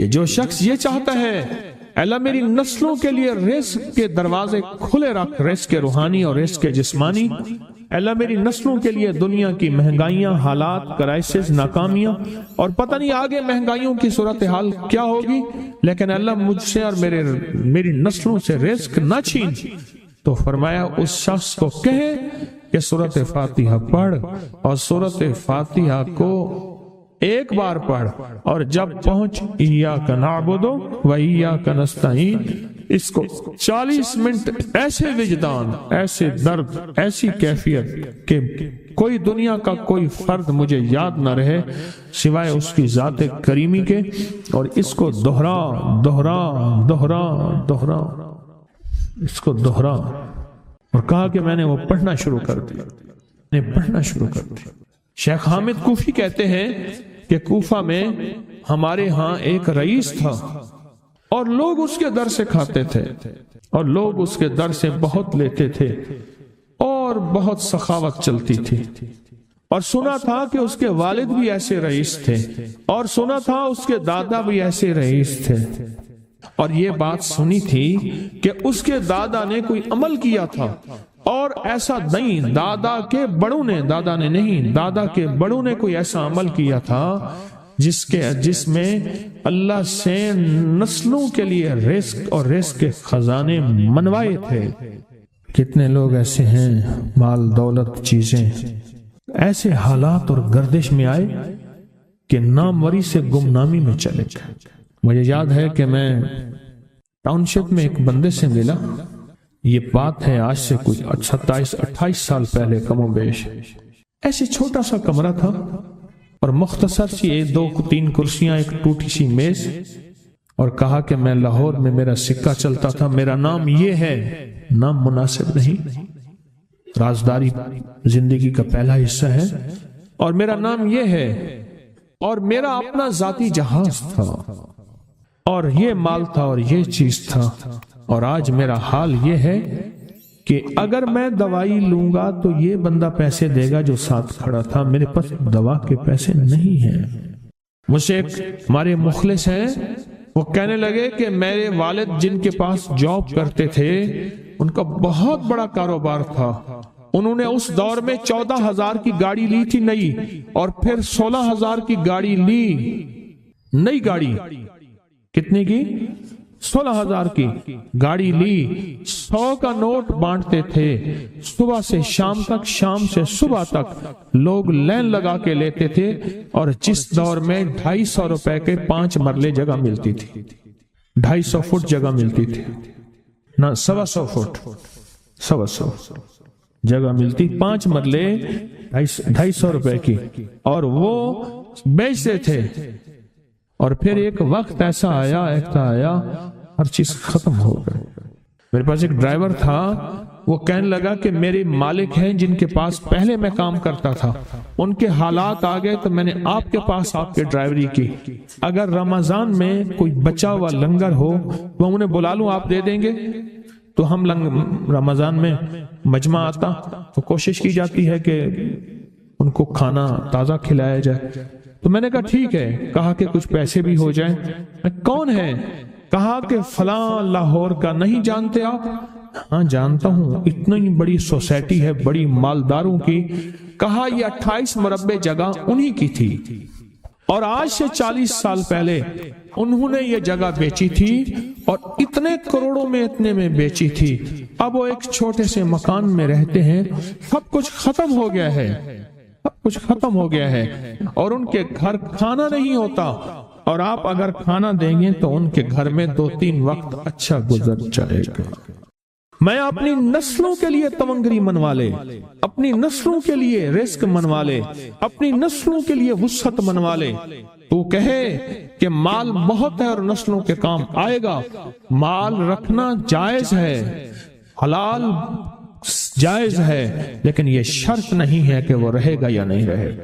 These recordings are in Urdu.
کہ جو شخص یہ چاہتا ہے اللہ میری نسلوں کے لیے رزق کے دروازے کھلے رکھ، رزق کے روحانی اور رزق کے جسمانی، اللہ میری نسلوں کے لیے دنیا کی مہنگائیاں، حالات، کرائسس، ناکامیاں، اور پتہ نہیں آگے مہنگائیوں کی صورتحال کیا ہوگی، لیکن اللہ مجھ سے اور میری نسلوں سے رزق نہ چھین، تو فرمایا اس شخص کو کہے کہ سورۃ فاتحہ پڑھ، اور سورۃ فاتحہ کو ایک بار پڑھ، اور جب پہنچ ایاک نعبد و ایاک نستعین، اس کو 40 منٹ ایسے وجدان، ایسے درد، ایسی کیفیت کہ کوئی دنیا کا کوئی فرد مجھے یاد نہ رہے سوائے اس کی ذات کریمی کے، اور اس کو دہرا دہرا دہرا دہرا، اس کو دہرا، اور کہا کہ میں نے وہ پڑھنا شروع کر دیا، پڑھنا شروع کر دیا۔ شیخ حامد کوفی کہتے ہیں کہ کوفہ میں ہمارے ہاں ایک رئیس تھا، اور لوگ اس کے در سے کھاتے تھے، اور لوگ اس کے در سے بہت لیتے تھے، اور بہت سخاوت چلتی تھی، اور سنا تھا کہ اس کے والد بھی ایسے رئیس تھے، اور سنا تھا اس کے دادا بھی ایسے رئیس تھے، اور یہ بات سنی تھی کہ اس کے دادا نے کوئی عمل کیا تھا، اور ایسا نہیں، دادا کے بڑوں نے کوئی ایسا عمل کیا تھا جس میں اللہ سے نسلوں کے لیے رزق اور رزق کے خزانے منوائے تھے۔ کتنے لوگ ایسے ہیں، مال دولت چیزیں ایسے حالات اور گردش میں آئے کہ ناموری سے گمنامی میں چلے گئے۔ مجھے یاد ہے کہ میں ٹاؤن شپ میں ایک بندے سے ملا، یہ بات ہے آج سے کوئی 27-28 سال پہلے کم و بیش، ایسے چھوٹا سا کمرہ تھا، اور مختصر سی 2-3 کرسیاں، ایک ٹوٹی سی میز، اور کہا کہ میں لاہور میں میرا سکہ چلتا تھا، میرا نام یہ ہے، نام مناسب نہیں، رازداری زندگی کا پہلا حصہ ہے، اور میرا نام یہ ہے، اور میرا اپنا ذاتی جہاز تھا، اور یہ مال تھا، اور یہ چیز تھا، اور آج میرا حال یہ ہے کہ اگر میں دوائی لوں گا تو یہ بندہ پیسے دے گا جو ساتھ کھڑا تھا، میرے پاس دوا کے پیسے نہیں ہیں۔ مجھ سے ایک ہمارے مخلص ہیں، وہ کہنے لگے کہ میرے والد جن کے پاس جاب کرتے تھے ان کا بہت بڑا کاروبار تھا، انہوں نے اس دور میں 14,000 کی گاڑی لی تھی نئی، اور پھر 16,000 کی گاڑی لی، نئی گاڑی، کتنے کی؟ 16,000 کی گاڑی لی، 100 کا نوٹ بانٹتے تھے، صبح سے شام تک، شام سے صبح تک لوگ لین لگا کے لیتے تھے، اور جس دور میں 250 روپے کے 5 مرلے جگہ ملتی تھی، 250 فٹ جگہ ملتی تھی، نہ 125 فٹ، 125 جگہ ملتی، 5 مرلے 250 روپے کی، اور وہ بیچتے تھے۔ اور پھر ایک وقت ایسا آیا ہر چیز ختم ہو گئی۔ میرے پاس ایک ڈرائیور تھا، وہ کہنے لگا کہ میرے مالک ہیں جن کے پاس پہلے میں کام کرتا تھا، ان کے حالات آ گئے تو میں نے آپ کے پاس آپ کے ڈرائیوری کی، اگر رمضان میں کوئی بچا ہوا لنگر ہو تو انہیں بلا لوں، آپ دے دیں گے؟ تو ہم رمضان میں مجمع آتا تو کوشش کی جاتی ہے کہ ان کو کھانا تازہ کھلایا جائے، تو میں نے کہا ٹھیک ہے، کہا کہ کچھ پیسے بھی ہو جائیں۔ کون ہے؟ کہا کہ فلاں لاہور کا، نہیں جانتے آپ؟ ہاں جانتا ہوں، اتنی بڑی سوسائٹی ہے بڑی مالداروں کی۔ کہا یہ 28 مربع جگہ انہی کی تھی، اور آج سے 40 سال پہلے انہوں نے یہ جگہ بیچی تھی، اور اتنے کروڑوں میں اتنے میں بیچی تھی، اب وہ ایک چھوٹے سے مکان میں رہتے ہیں، سب کچھ ختم ہو گیا ہے، سب کچھ ختم ہو گیا ہے، اور ان کے گھر کھانا نہیں ہوتا، اور آپ اگر کھانا دیں گے تو ان کے گھر میں 2-3 وقت اچھا گزر جائے گا۔ میں اپنی نسلوں کے لیے تمنگری منوا لے، اپنی نسلوں کے لیے رزق منوا لے، اپنی نسلوں کے لیے وسعت منوا لے۔ تو کہے کہ مال بہت ہے اور نسلوں کے کام آئے گا، مال رکھنا جائز ہے، حلال جائز ہے، لیکن یہ شرط نہیں ہے کہ وہ رہے گا یا نہیں رہے گا۔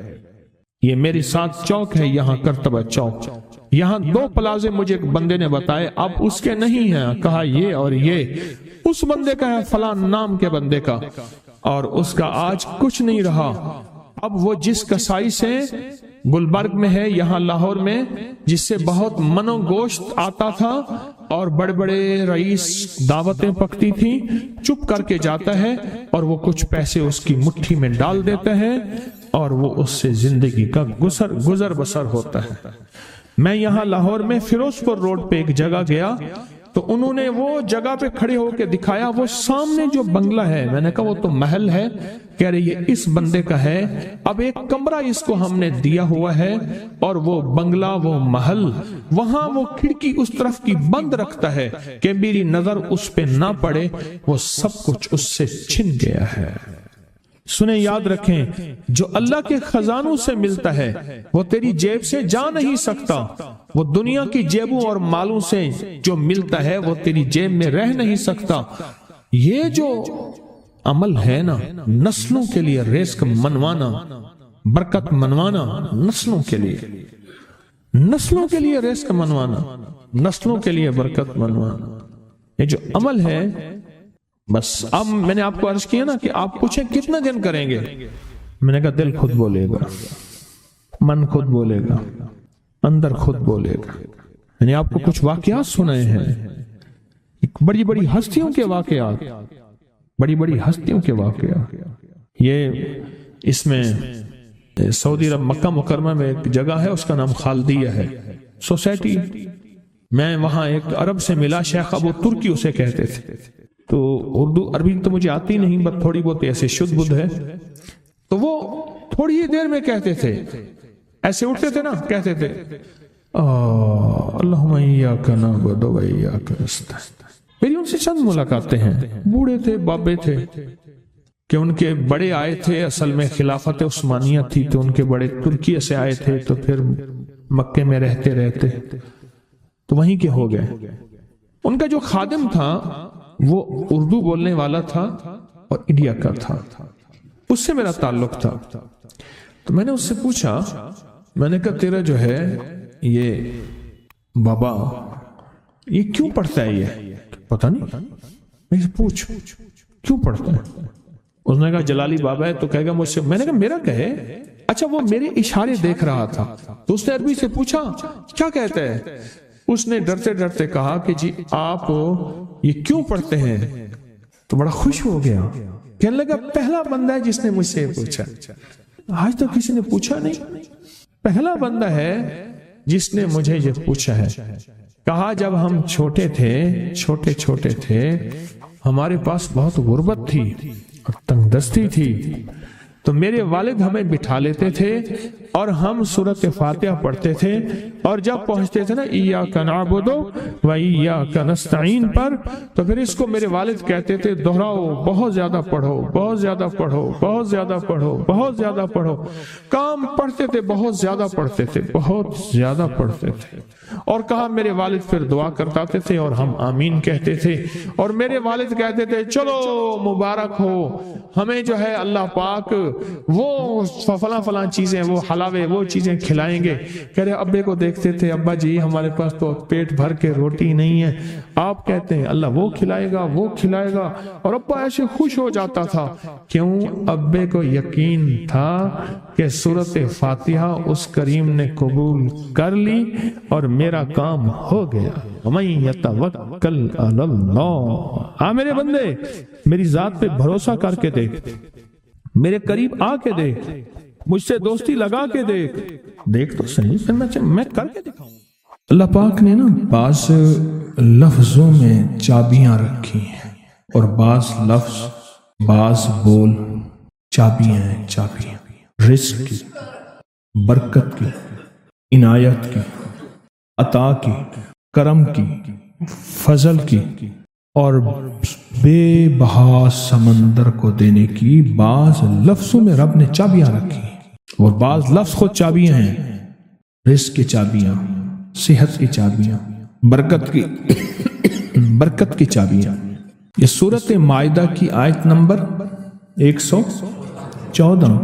یہ میری ساتھ چوک ہے، یہاں کرتبہ چوک، یہاں 2 پلازے مجھے ایک بندے نے بتائے، اب اس کے نہیں ہیں، کہا یہ اور یہ اس بندے کا ہے، فلاں نام کے بندے کا، اور اس کا آج کچھ نہیں رہا۔ اب وہ جس کسائی سے گلبرگ میں ہے یہاں لاہور میں، جس سے بہت من و گوشت آتا تھا اور بڑے بڑے رئیس دعوتیں پکتی تھی، چپ کر کے جاتا ہے اور وہ کچھ پیسے اس کی مٹھی میں ڈال دیتا ہے اور وہ اس سے زندگی کا گزر بسر ہوتا ہے۔ میں یہاں لاہور میں فیروز پور روڈ پہ ایک جگہ گیا تو انہوں نے وہ جگہ پہ کھڑے ہو کے دکھایا، وہ سامنے جو بنگلہ ہے، میں نے کہا وہ تو محل ہے، کہہ رہے یہ اس بندے کا ہے، اب ایک کمرہ اس کو ہم نے دیا ہوا ہے اور وہ بنگلہ وہ محل وہاں وہ کھڑکی اس طرف کی بند رکھتا ہے کہ میری نظر اس پہ نہ پڑے، وہ سب کچھ اس سے چھن گیا ہے۔ سنیں، یاد رکھیں، جو اللہ کے خزانوں سے ملتا ہے وہ تیری جیب سے جا نہیں سکتا، وہ دنیا کی جیبوں اور مالوں سے جو ملتا ہے وہ تیری جیب میں رہ نہیں سکتا۔ یہ جو عمل ہے نا، نسلوں کے لیے رزق منوانا، برکت منوانا، نسلوں کے لیے رزق منوانا، نسلوں کے لیے برکت منوانا، یہ جو عمل ہے، بس اب میں نے آپ کو عرض کیا نا کہ آپ پوچھیں کتنے دن کریں گے، میں نے کہا دل خود بولے گا، من خود بولے گا، اندر خود بولے گا۔ میں نے آپ کو کچھ واقعات سنائے ہیں، بڑی بڑی ہستیوں کے واقعات، بڑی بڑی ہستیوں کے واقعات۔ یہ اس میں سعودی عرب مکہ مکرمہ میں ایک جگہ ہے، اس کا نام خالدیہ ہے سوسائٹی۔ میں وہاں ایک عرب سے ملا، شیخ ابو ترکی اسے کہتے تھے، تو اردو عربی تو مجھے آتی نہیں، بس تھوڑی بہت ایسے شدھ بدھ ہے، تو وہ تھوڑی ہی دیر میں کہتے تھے، ایسے اٹھتے تھے نا، کہتے تھے اللہم ایاک نعبد و ایاک نستعین۔ میری ان سے چند ملاقاتیں ہیں، بوڑھے تھے، بابے تھے، کہ ان کے بڑے آئے تھے، اصل میں خلافت عثمانیہ تھی تو ان کے بڑے ترکی سے آئے تھے، تو پھر مکے میں رہتے تو وہیں کے ہو گئے۔ ان کا جو خادم تھا وہ اردو بولنے والا تھا اور انڈیا کا تھا، اس سے میرا تعلق تھا۔ تو میں نے اس سے پوچھا، میں نے کہا تیرا جو ہے یہ بابا یہ کیوں پڑھتا ہے؟ یہ پتہ نہیں، میں پوچھ کیوں پڑھتا ہے؟ اس نے کہا جلالی بابا ہے تو کہے گا مجھ سے۔ میں نے کہا میرا کہے؟ اچھا، وہ میرے اشارے دیکھ رہا تھا، تو اس نے عربی سے پوچھا کیا کہتا ہے؟ اس نے ڈرتے ڈرتے کہا کہ جی آپ یہ کیوں پڑھتے ہیں؟ تو بڑا خوش ہو گیا، کہنے لگا پہلا بندہ ہے جس نے مجھ سے پوچھا، آج تو کسی نے پوچھا نہیں، پہلا بندہ ہے جس نے مجھے یہ پوچھا ہے۔ کہا جب ہم چھوٹے تھے ہمارے پاس بہت غربت تھی اور تنگ دستی تھی، تو میرے والد ہمیں بٹھا لیتے تھے اور ہم سورۃ فاتحہ پڑھتے تھے، اور جب پہنچتے تھے نا ایاک نعبد و ایاک نستعین پر، تو پھر اس کو میرے والد کہتے تھے دہراؤ، بہت زیادہ پڑھو، بہت زیادہ پڑھو، بہت زیادہ پڑھو، بہت زیادہ پڑھو۔ کام پڑھتے تھے، بہت زیادہ پڑھتے تھے، بہت زیادہ پڑھتے تھے، اور کہا میرے والد پھر دعا کرتے تھے اور ہم آمین کہتے تھے، اور میرے والد کہتے تھے چلو مبارک ہو، ہمیں جو ہے اللہ پاک وہ فلاں چیزیں، وہ حلاوے، وہ چیزیں کھلائیں گے۔ کہہ رہے ابے کو دیکھتے تھے، ابا جی ہمارے پاس تو پیٹ بھر کے روٹی نہیں ہے، آپ کہتے ہیں اللہ وہ کھلائے گا، وہ کھلائے گا، اور ابا ایسے خوش ہو جاتا تھا۔ کیوں؟ ابے کو یقین تھا کہ سورۃ فاتحہ اس کریم نے قبول کر لی اور میرا کام ہو گیا۔ وَمَن يَتَوَكَّلْ عَلَى اللَّهِ، آ میرے بندے میری ذات پہ بھروسہ کر کے دیکھ، میرے قریب آ کے دیکھ، مجھ سے دوستی لگا کے دیکھ تو صحیح، پھر میں کر کے دکھاؤں۔ اللہ پاک نے نا بعض لفظوں میں چابیاں رکھی ہیں، اور بعض لفظ، بعض بول چابیاں ہیں، چابیاں رزق کی، برکت کی، عنایت کی، عطا کی، کرم کی، فضل کی، اور بے بہا سمندر کو دینے کی بعض لفظوں میں رب نے چابیاں رکھی ہیں، اور بعض لفظ خود چابیاں ہیں، رزق کی چابیاں، صحت کی چابیاں، برکت کی چابیاں۔ یہ سورۃ مائدہ کی آیت نمبر 114،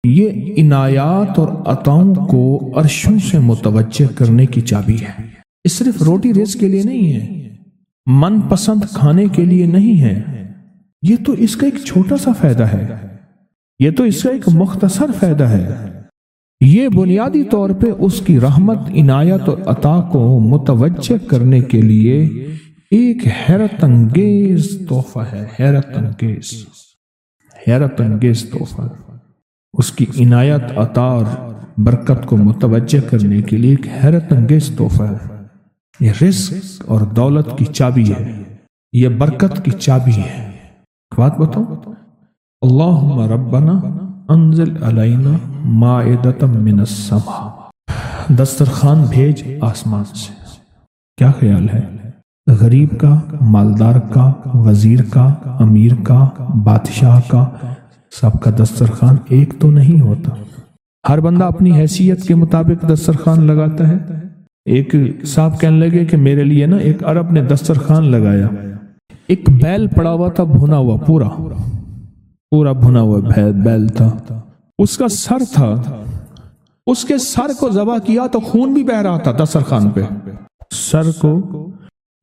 یہ عنایات اور عطاؤں کو عرشوں سے متوجہ کرنے کی چابی ہے۔ یہ صرف روٹی رزق کے لیے نہیں ہے، من پسند کھانے کے لیے نہیں ہے، یہ تو اس کا ایک چھوٹا سا فائدہ ہے۔ یہ تو اس کا ایک مختصر فائدہ ہے۔ یہ بنیادی طور پہ اس کی رحمت، عنایت اور عطا کو متوجہ کرنے کے لیے ایک حیرت انگیز تحفہ ہے، حیرت انگیز تحفہ۔ اس کی عنایت، عطا اور برکت کو متوجہ کرنے کے لیے ایک حیرت انگیز تحفہ ہے۔ یہ رزق اور دولت کی چابی ہے، یہ برکت کی چابی ہے۔ بات بتاؤ، اللہم ربنا انزل علینا مائدۃ من السماء، دسترخوان بھیج آسمان سے۔ کیا خیال ہے؟ غریب کا، مالدار کا، وزیر کا، امیر کا، بادشاہ کا، سب کا دسترخوان ایک تو نہیں ہوتا۔ ہر بندہ اپنی حیثیت کے مطابق دسترخوان لگاتا ہے۔ ایک صاحب کہنے لگے کہ میرے لیے نا ایک عرب نے دسترخوان لگایا، ایک بیل پڑا ہوا تھا، بھنا ہوا، پورا بھنا ہوا بیل تھا، اس کا سر تھا، اس کے سر کو ذبح کیا تو خون بھی بہ رہا تھا دسترخوان پہ، سر کو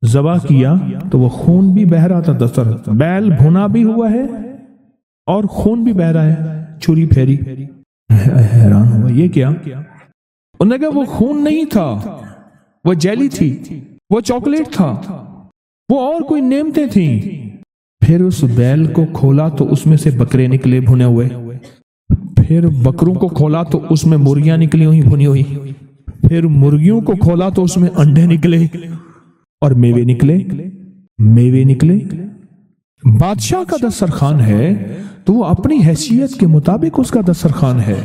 ذبح کیا تو وہ خون بھی بہ رہا تھا دسترخوان، بیل بھنا بھی ہوا ہے اور خون بھی بہ رہا ہے، چھری پھیری۔ حیران ہوا، یہ کیا؟ انہوں نے کہا وہ خون نہیں تھا، وہ جیلی تھی، وہ چاکلیٹ تھا، وہ اور کوئی نعمتیں تھیں۔ پھر اس بیل کو کھولا تو اس میں سے بکرے نکلے بھنے ہوئے، پھر بکروں کو کھولا تو اس میں مرغیاں نکلی ہوئی بھنی ہوئی، پھر مرغیوں کو کھولا تو اس میں انڈے نکلے اور میوے نکلے۔ بادشاہ کا دسترخوان ہے تو وہ اپنی حیثیت کے مطابق اس کا دسترخوان ہے،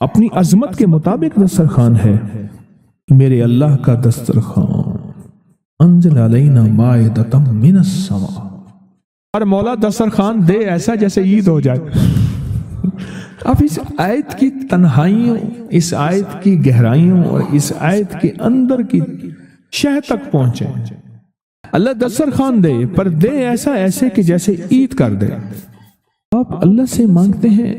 اپنی عظمت کے مطابق دسترخوان ہے۔ میرے اللہ کا دسترخوان، انزل علینا مائدۃ من السماء، اور مولا دسترخوان دے ایسا جیسے عید ہو جائے۔ اب اس آیت کی تنہائیوں، اس آیت کی گہرائیوں اور اس آیت کے اندر کی شہ تک پہنچے۔ اللہ دسترخوان دے، پر دے ایسے کہ جیسے عید کر دے۔ آپ اللہ سے مانگتے ہیں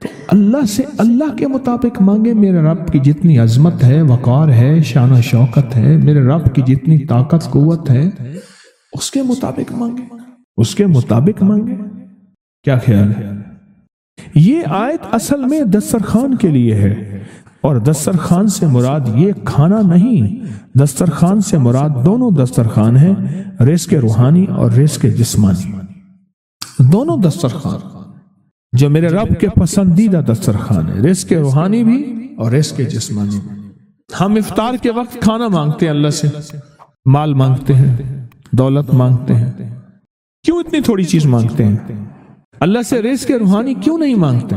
تو اللہ سے اللہ کے مطابق مانگے۔ میرے رب کی جتنی عظمت ہے، وقار ہے، شان و شوکت ہے، میرے رب کی جتنی طاقت قوت ہے، اس کے مطابق مانگے۔ کیا خیال ہے؟ یہ آیت اصل میں دسترخوان کے لیے ہے، اور دسترخوان سے مراد یہ کھانا نہیں، دسترخوان سے مراد دونوں دسترخوان ہیں، رزق روحانی اور رزق جسمانی، دونوں دسترخوان جو میرے رب کے پسندیدہ دسترخوان ہے، رزق روحانی بھی اور رزق جسمانی بھی۔ ہم افطار کے وقت کھانا مانگتے ہیں اللہ سے، مال مانگتے ہیں، دولت مانگتے ہیں، کیوں اتنی تھوڑی چیز مانگتے ہیں؟ اللہ سے رزق روحانی کیوں نہیں مانگتے؟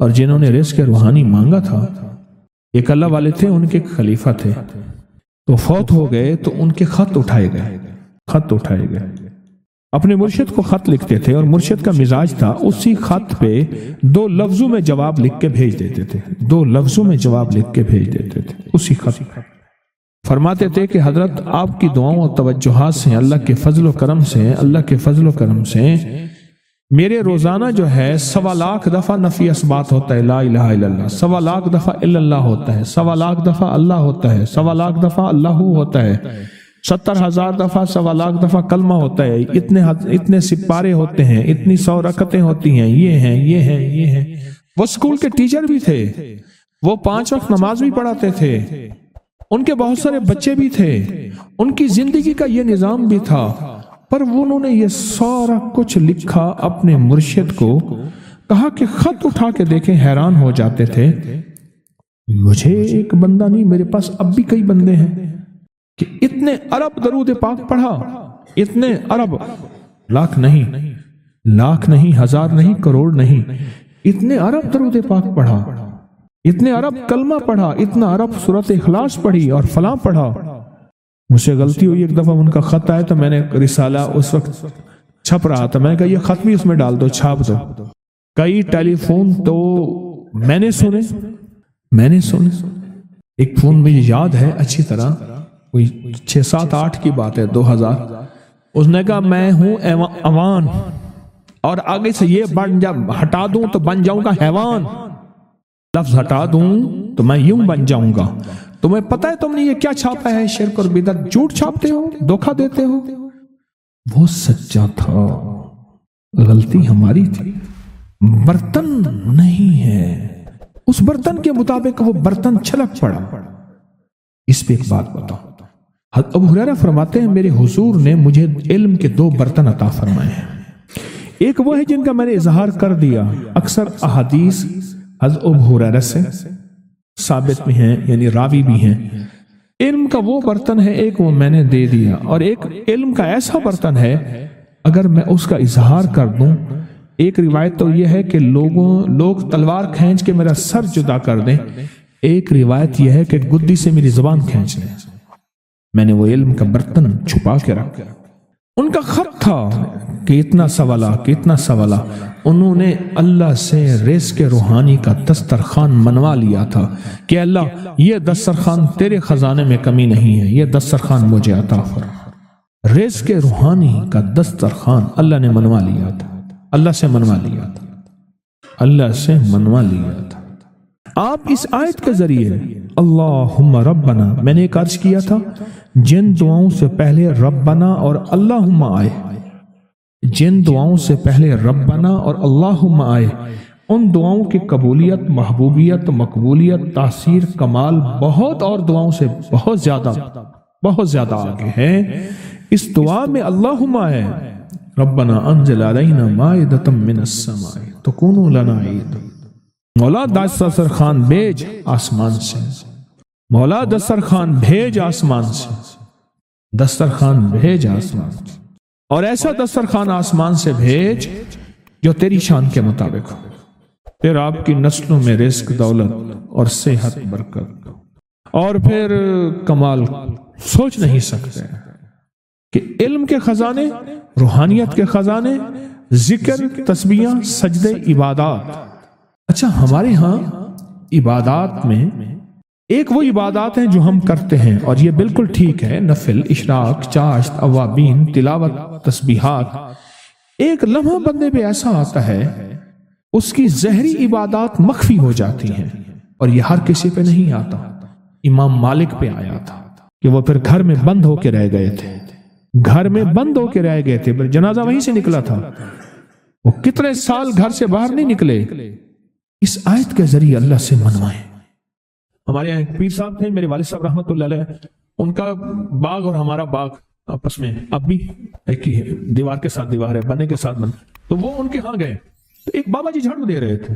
اور جنہوں نے رزق روحانی مانگا تھا، ایک اللہ والے تھے، ان کے ایک خلیفہ تھے، تو فوت ہو گئے تو ان کے خط اٹھائے گئے، اپنے مرشد کو خط لکھتے تھے، اور مرشد کا مزاج تھا اسی خط پہ 2 لفظوں میں جواب لکھ کے بھیج دیتے تھے، اسی خط۔ فرماتے تھے کہ حضرت آپ کی دعاؤں اور توجہات سے، اللہ کے فضل و کرم سے میرے روزانہ جو ہے 1.25 لاکھ دفعہ نفی اثبات ہوتا ہے، لا الہ الا اللہ، 1.25 لاکھ دفعہ الا اللہ ہوتا ہے، 1.25 لاکھ دفعہ اللہ ہوتا ہے، 1.25 لاکھ دفعہ اللہ ہوتا ہے، 70,000 دفعہ 1.25 لاکھ دفعہ کلمہ ہوتا ہے، اتنے سپارے ہوتے ہیں، اتنی 100 رکعتیں ہوتی ہیں، یہ ہیں۔ وہ اسکول کے ٹیچر بھی تھے، وہ 5 وقت نماز بھی پڑھاتے تھے، ان کے بہت سارے بچے بھی تھے، ان کی زندگی کا یہ نظام بھی تھا، پر انہوں نے یہ سارا کچھ لکھا اپنے مرشد کو، کہا کہ خط اٹھا کے دیکھیں، حیران ہو جاتے تھے۔ مجھے ایک بندہ نہیں، میرے پاس اب بھی کئی بندے ہیں کہ اتنے ارب درود پاک پڑھا، اتنے ارب، لاکھ نہیں، ہزار نہیں، کروڑ نہیں، اتنے ارب درود پاک پڑھا، اتنے ارب کلمہ پڑھا، اتنا ارب سورۃ اخلاص پڑھی اور فلاں پڑھا۔ مجھ سے غلطی ہوئی، ایک دفعہ ان کا خط آیا تو میں نے رسالہ اس وقت چھپ رہا تھا، میں نے کہا یہ خط بھی اس میں ڈال دو، چھاپ دو۔ کئی ٹیلی فون تو میں نے سنے، ایک فون مجھے یاد ہے اچھی طرح، کوئی 6 7 8 کی بات ہے، 2000۔ اس نے کہا میں ہوں اوان، اور آگے سے یہ ہٹا دوں تو بن جاؤں گا حیوان، لفظ ہٹا دوں تو میں یوں بن جاؤں گا۔ تمہیں پتہ ہے تم نے یہ کیا چھاپا ہے؟ شرک اور بدعت، جھوٹ چھاپتے ہو، دھوکہ دیتے ہو۔ وہ سچا تھا، غلطی ہماری تھی۔ برتن نہیں ہے، اس برتن کے مطابق وہ برتن چھلک پڑا۔ اس پہ ایک بات بتاؤ، حضرت ابو ہریرہ فرماتے ہیں میرے حضور نے مجھے علم کے 2 برتن عطا فرمائے ہیں۔ ایک وہ ہے جن کا میں نے اظہار کر دیا، اکثر احادیث حضرت ابو ہریرہ سے ثابت بھی ہیں، یعنی راوی بھی ہیں۔ علم کا وہ برتن ہے، ایک وہ میں نے دے دیا، اور ایک علم کا ایسا برتن ہے اگر میں اس کا اظہار کر دوں، ایک روایت تو یہ ہے کہ لوگ تلوار کھینچ کے میرا سر جدا کر دیں، ایک روایت یہ ہے کہ گدی سے میری زبان کھینچ لیں۔ میں نے وہ علم کا برتن چھپا کے رکھا۔ ان کا خط تھا کہ اتنا سوالا، انہوں نے اللہ سے رزق روحانی کا دسترخوان منوا لیا تھا کہ اللہ یہ دسترخوان تیرے خزانے میں کمی نہیں ہے، یہ دسترخوان مجھے عطا فرما۔ رزق روحانی کا دسترخوان اللہ نے منوا لیا تھا، اللہ سے منوا لیا تھا۔ آپ اس آیت کے ذریعے اللہم ربنا، میں نے ایک عرض کیا تھا جن دعاؤں سے پہلے ربنا اور اللہم آئے، جن دعاؤں سے پہلے ربنا اور اللہم آئے، ان دعاؤں کی قبولیت، محبوبیت، مقبولیت، تاثیر، کمال بہت اور دعاؤں سے بہت زیادہ آگے ہے۔ اس دعا میں اللہم آئے ربنا انزل علینا مائدۃ من السماء تکون لنا عید، مولا دسترخوان بھیج آسمان سے، مولا دسترخوان بھیج آسمان سے، دسترخوان بھیج آسمان سے، اور ایسا دسترخوان آسمان سے بھیج جو تیری شان کے مطابق ہو، پھر آپ کی نسلوں میں رزق، دولت اور صحت، برکت، اور پھر کمال سوچ نہیں سکتے کہ علم کے خزانے، روحانیت کے خزانے، ذکر، تسبیح، سجدے، عبادات۔ اچھا، ہمارے ہاں عبادات میں ایک وہ عبادات ہیں جو ہم کرتے ہیں اور یہ بالکل ٹھیک ہے، نفل، اشراق، چاشت، اوابین، تلاوت، تسبیحات۔ ایک لمحہ بندے پہ ایسا آتا ہے اس کی ظاہری عبادات مخفی ہو جاتی ہیں، اور یہ ہر کسی پہ نہیں آتا۔ امام مالک پہ آیا تھا کہ وہ پھر گھر میں بند ہو کے رہ گئے تھے، پھر جنازہ وہیں سے نکلا تھا، وہ کتنے سال گھر سے باہر نہیں نکلے۔ اس آیت کے ذریعے اللہ سے منوائیں۔ ہمارے یہاں ایک پیر صاحب تھے، میرے والد صاحب رحمۃ اللہ علیہ، ان کا باغ اور ہمارا باغ آپس میں اب بھی ایک ہی ہے، دیوار کے ساتھ دیوار ہے، بنے کے ساتھ بن۔ تو وہ ان کے ہاں گئے تو ایک بابا جی جھاڑو دے رہے تھے،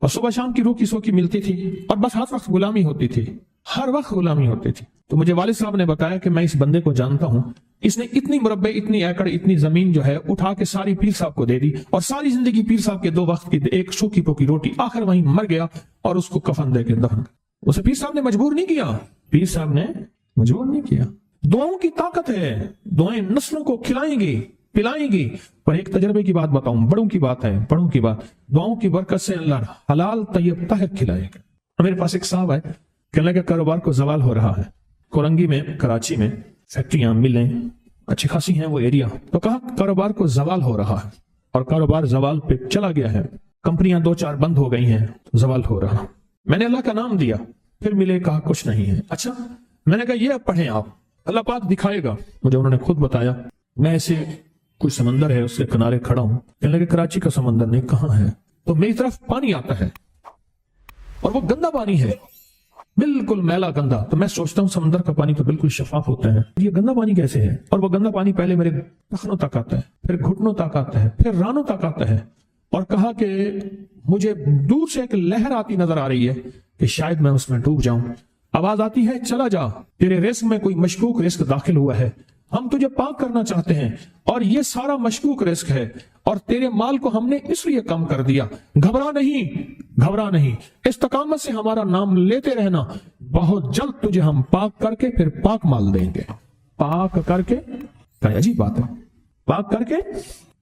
اور صبح شام کی روکی سوکی ملتی تھی، اور بس ہر وقت غلامی ہوتی تھی۔ تو مجھے والد صاحب نے بتایا کہ میں اس بندے کو جانتا ہوں، اس نے اتنی مربع، اتنی ایکڑ، اتنی زمین جو ہے اٹھا کے ساری پیر صاحب کو دے دی، اور ساری زندگی پیر صاحب کے 2 وقت کی ایک سوکھی پوکی روٹی، آخر وہیں مر گیا اور اس کو کفن دے کے دفن۔ اسے پیر صاحب نے مجبور نہیں کیا، دعاؤں کی طاقت ہے، دعائیں نسلوں کو کھلائیں گی، پلائیں گی۔ پر ایک تجربے کی بات بتاؤں، بڑوں کی بات، دعاؤں کی برکت سے اللہ حلال طیب طاہر کھلائے گا۔ میرے پاس ایک صاحب ہے، کہنے لگا کاروبار کو زوال ہو رہا ہے، کورنگی میں، کراچی میں فیکٹریاں، ملیں اچھی خاصی ہیں وہ ایریا، تو کہا کاروبار کو زوال ہو رہا ہے، اور کاروبار زوال پہ چلا گیا ہے، کمپنیاں 2-4 بند ہو گئی ہیں، زوال ہو رہا۔ میں نے اللہ کا نام دیا، پھر ملے، کہا کچھ نہیں ہے۔ اچھا، میں نے کہا یہ اب پڑھیں آپ، اللہ پاک دکھائے گا مجھے۔ انہوں نے خود بتایا، میں ایسے کوئی سمندر ہے اس کے کنارے کھڑا ہوں، کہنے لگے کراچی کا سمندر نہیں، کہاں ہے؟ تو میری طرف پانی آتا ہے اور وہ گندا پانی ہے، بالکل میلا گندا۔ تو میں سوچتا ہوں سمندر کا پانی تو بالکل شفاف ہوتا ہے، یہ گندا پانی کیسے ہے؟ اور وہ گندا پانی پہلے میرے ٹخنوں تک آتا ہے، پھر گھٹنوں تک آتا ہے، پھر رانوں تک آتا ہے۔ اور کہا کہ مجھے دور سے ایک لہر آتی نظر آ رہی ہے کہ شاید میں اس میں ڈوب جاؤں۔ آواز آتی ہے چلا جا، تیرے رزق میں کوئی مشکوک رزق داخل ہوا ہے، ہم تجھے پاک کرنا چاہتے ہیں، اور یہ سارا مشکوک رزق ہے، اور تیرے مال کو ہم نے اس لیے کم کر دیا۔ گھبرا نہیں، استقامت سے ہمارا نام لیتے رہنا، بہت جلد تجھے ہم پاک کر کے پھر پاک مال دیں گے۔ پاک کر کے، عجیب بات ہے، پاک کر کے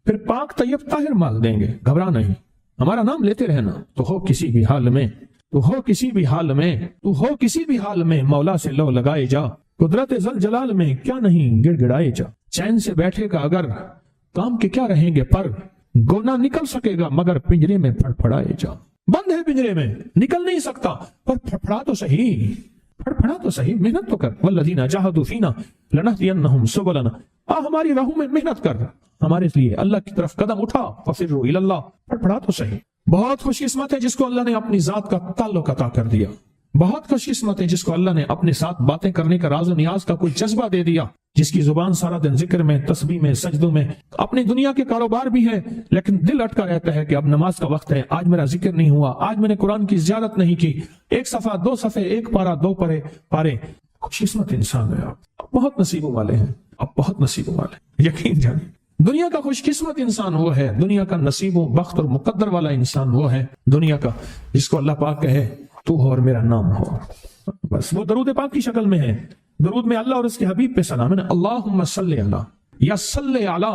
پھر پاک طیب طاہر مال دیں گے۔ گھبرا نہیں، ہمارا نام لیتے رہنا، تو ہو کسی بھی حال میں مولا سے لو لگائے جا، قدرت ذل جلال میں کیا نہیں گڑ گڑائے جا۔ چین سے بیٹھے گا اگر کام کے کیا رہیں گے، پر گونا نکل سکے گا مگر پنجرے میں پھڑ پھڑائے جا۔ بند ہے پنجرے میں، نکل نہیں سکتا، پر پھڑپھڑا تو صحیح، محنت تو کر۔ والذین جاہدوا فینا لنہدینہم سبلنا، ہماری راہوں میں محنت کر، ہمارے لیے اللہ کی طرف قدم اٹھا، ففروا الی اللہ، پڑھا تو صحیح۔ بہت خوش قسمت ہے جس کو اللہ نے اپنی ذات کا تعلق عطا کر دیا، بہت خوش قسمت ہے جس کو اللہ نے اپنے ساتھ باتیں کرنے کا راز و نیاز کا کوئی جذبہ دے دیا، جس کی زبان سارا دن ذکر میں، تسبیح میں، سجدوں میں، اپنی دنیا کے کاروبار بھی ہے لیکن دل اٹکا رہتا ہے کہ اب نماز کا وقت ہے، آج میرا ذکر نہیں ہوا، آج میں نے قرآن کی زیارت نہیں کی، ایک صفحہ، 2 صفحے، 1 پارہ، 2 پارے۔ خوش قسمت انسان ہے آپ بہت نصیبوں والے ہیں، آپ بہت نصیبوں والے ہیں، یقین جانیں۔ دنیا کا خوش قسمت انسان وہ ہے، دنیا کا نصیب و بخت اور مقدر والا انسان وہ ہے دنیا کا جس کو اللہ پاک کہے تو ہو اور میرا نام ہو، بس وہ درود پاک کی شکل میں ہے۔ درود میں اللہ اور اس کے حبیب پہ سلام ہے، اللہم صلی علی یا صلی علی،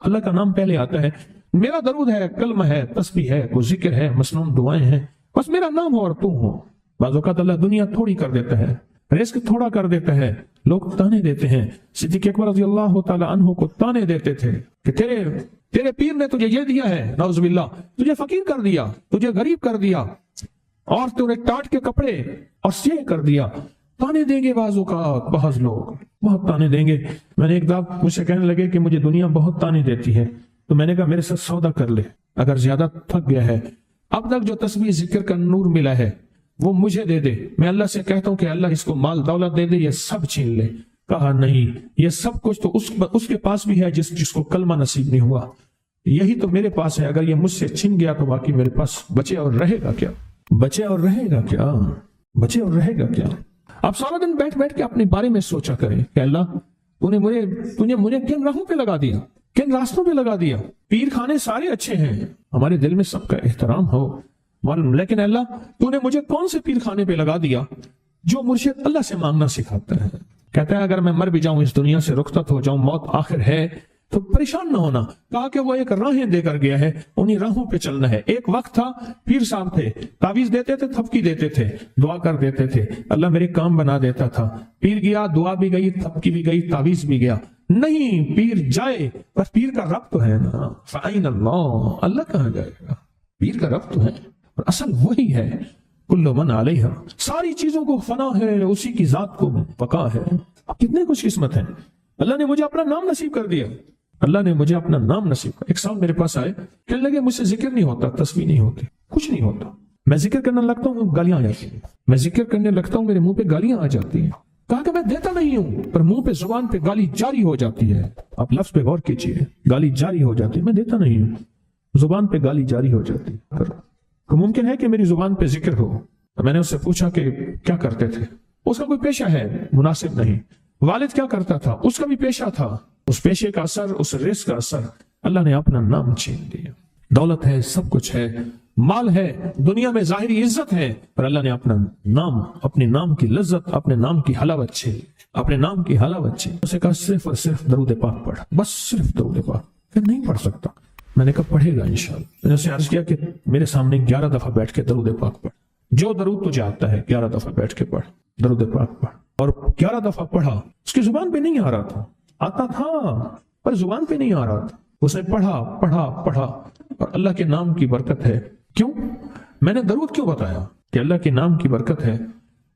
اللہ کا نام پہلے آتا ہے۔ میرا درود ہے، کلمہ ہے، تسبیح ہے، کوئی ذکر ہے، مسنون دعائیں ہیں، بس میرا نام ہو اور تم ہو۔ بعض اوقات اللہ دنیا تھوڑی کر دیتا ہے، رزق تھوڑا کر دیتا ہے، لوگ تانے دیتے ہیں۔ صدیق اکبر رضی اللہ تعالی عنہ کو تانے دیتے تھے کہ تیرے پیر نے تجھے یہ دیا ہے، نعوذ باللہ، تجھے فقیر کر دیا، تجھے غریب کر دیا، اور تُونے ٹاٹ کے کپڑے اور سیہ کر دیا۔ تانے دیں گے بعض اوقات، بعض لوگ بہت تانے دیں گے۔ میں نے ایک دفعہ مجھ سے کہنے لگے کہ مجھے دنیا بہت تانے دیتی ہے، تو میں نے کہا میرے ساتھ سودا کر لے، اگر زیادہ تھک گیا ہے، اب تک جو تسبیح ذکر کا نور ملا ہے وہ مجھے دے دے، میں اللہ سے کہتا ہوں کہ اللہ اس کو مال دولت دے دے، یہ سب چھین لے۔ کہا نہیں، یہ سب کچھ تو اس کے پاس بھی ہے جس کو کلمہ نصیب نہیں ہوا، یہی تو میرے پاس ہے، اگر یہ مجھ سے چھن گیا تو باقی میرے پاس بچے اور رہے گا کیا؟ بچے اور رہے گا کیا؟ بچے اور رہے گا کیا؟ آپ سارا دن بیٹھ کے اپنے بارے میں سوچا کریں کہ اللہ تو نے مجھے کن راہوں پہ لگا دیا، کن راستوں پہ لگا دیا۔ پیر خانے سارے اچھے ہیں، ہمارے دل میں سب کا احترام ہو، لیکن اللہ تو نے مجھے کون سے پیر خانے پہ لگا دیا جو مرشد اللہ سے مانگنا سکھاتا ہے؟ کہتا ہے اگر میں مر بھی جاؤں، اس دنیا سے رخصت ہو جاؤں، موت آخر ہے، تو پریشان نہ ہونا۔ کہا کہ وہ ایک راہیں دے کر گیا ہے، انہی راہوں پہ چلنا ہے۔ ایک وقت تھا پیر صاحب تھے، تعویذ دیتے تھے، تھپکی دیتے تھے، دعا کر دیتے تھے، اللہ میرے کام بنا دیتا تھا۔ پیر گیا، دعا بھی گئی، تھپکی بھی گئی، تعویذ بھی گیا۔ نہیں، پیر جائے پر پیر کا رب تو ہے نا، فَأَيْنَ اللَّهُ، اللہ کہاں جائے گا؟ پیر کا رب تو ہے، اور اصل وہی ہے۔ کل من علیہا، ساری چیزوں کو فنا ہے، اسی کی ذات کو بقا ہے۔ کتنے خوش قسمت ہیں، اللہ نے مجھے اپنا نام نصیب کر دیا، اللہ نے مجھے اپنا نام نصیب کر۔ ایک صاحب میرے پاس آئے، کہنے لگے مجھ سے ذکر نہیں ہوتا، تسبیح نہیں ہوتی، کچھ نہیں ہوتا، میں ذکر کرنے لگتا ہوں گالیاں آ جاتی ہیں، میں ذکر کرنے لگتا ہوں میرے منہ پہ گالیاں آ جاتی ہیں۔ کہا کہ میں دیتا نہیں ہوں، پر منہ پہ زبان پہ گالی جاری ہو جاتی ہے۔ آپ لفظ پہ غور کیجئے، گالی جاری ہو جاتی ہے، میں دیتا نہیں ہوں، زبان پہ گالی جاری ہو جاتی ہے۔ تو ممکن ہے کہ میری زبان پہ ذکر ہو۔ میں نے اس سے پوچھا کہ کیا کرتے تھے؟ اس کا کوئی پیشہ ہے؟ مناسب نہیں۔ والد کیا کرتا تھا؟ اس کا بھی پیشہ تھا۔ اس پیشے کا اثر، اس رزق کا اثر، اللہ نے اپنا نام چھین دیا۔ دولت ہے، سب کچھ ہے، مال ہے، دنیا میں ظاہری عزت ہے، پر اللہ نے اپنا نام، اپنے نام کی لذت، اپنے نام کی حلاوت چھین، اپنے نام کی حلاوت چھین۔ اسے کہا صرف اور صرف درود پاک پڑھ، بس صرف درود پاک۔ کہ نہیں پڑھ سکتا۔ میں نے کہا پڑھے گا انشاءاللہ۔ میں نے اسے عرض کیا کہ میرے سامنے 11 دفعہ بیٹھ کے درود پاک پڑھ، جو درود تجھے آتا ہے 11 دفعہ بیٹھ کے پڑھ، درود پاک پڑھ۔ اور 11 دفعہ پڑھا، اس کی زبان پہ نہیں آ رہا تھا، آتا تھا پر زبان پہ نہیں آ رہا تھا۔ اس نے پڑھا پڑھا پڑھا، اور اللہ کے نام کی برکت ہے۔ کیوں میں نے درود کیوں بتایا؟ کہ اللہ کے نام کی برکت ہے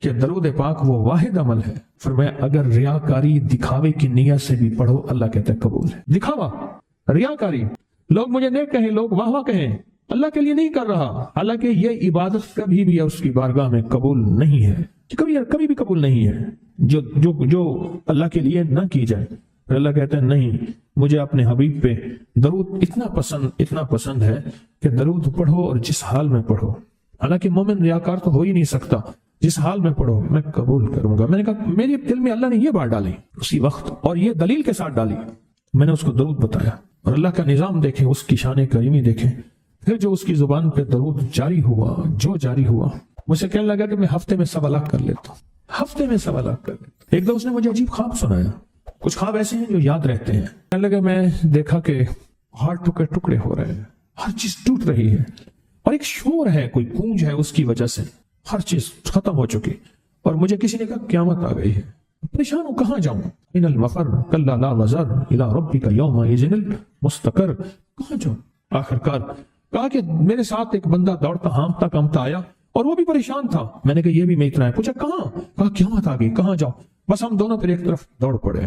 کہ درود پاک وہ واحد عمل ہے، فرمایا اگر ریاکاری، دکھاوے کی نیت سے بھی پڑھو، اللہ کہتا ہے قبول ہے۔ دکھاوا، ریاکاری، لوگ مجھے نیک کہیں، لوگ واہ واہ کہیں، اللہ کے لیے نہیں کر رہا، حالانکہ یہ عبادت کبھی بھی اس کی بارگاہ میں قبول نہیں ہے، کبھی بھی قبول نہیں ہے جو اللہ کے لیے نہ کی جائے۔ پھر اللہ کہتا ہے نہیں، مجھے اپنے حبیب پہ درود اتنا پسند ہے کہ درود پڑھو اور جس حال میں پڑھو، حالانکہ مومن ریاکار تو ہو ہی نہیں سکتا، جس حال میں پڑھو میں قبول کروں گا۔ میں نے کہا میرے دل میں اللہ نے یہ بات ڈالی اسی وقت، اور یہ دلیل کے ساتھ ڈالی، میں نے اس کو درود بتایا، اور اللہ کا نظام دیکھیں، اس کی شان کریمی دیکھیں۔ پھر جو اس کی زبان پہ درود جاری ہوا، مجھ سے کہنے لگا کہ میں ہفتے میں 1.25 لاکھ کر لیتا ہوں، ہفتے میں 1.25 لاکھ کر لیتا ہوں۔ ایک دو اس نے مجھے عجیب خواب سنایا، کچھ خواب ایسے ہیں جو یاد رہتے ہیں۔ کہنے لگا میں دیکھا کہ ہاتھ ٹکڑے ہو رہے ہیں، ہر چیز ٹوٹ رہی ہے، اور ایک شور ہے، کوئی گونج ہے، اس کی وجہ سے ہر چیز ختم ہو چکی، اور مجھے کسی نے کہا قیامت آ گئی ہے۔ پریشان ہوں، کہاں جاؤں؟ ان المفر کلا لا وزر الى ربک یومئذ المستقر، کہاں جاؤں؟ آخرکار کہا کہ میرے ساتھ ایک بندہ دوڑتا ہانپتا کامتا آیا، اور وہ بھی پریشان تھا۔ میں نے کہا یہ بھی میں اتنا ہے، پوچھا کہاں؟ کہا قیامت آ گئی، کہاں جاؤں؟ بس ہم دونوں پھر ایک طرف دوڑ پڑے۔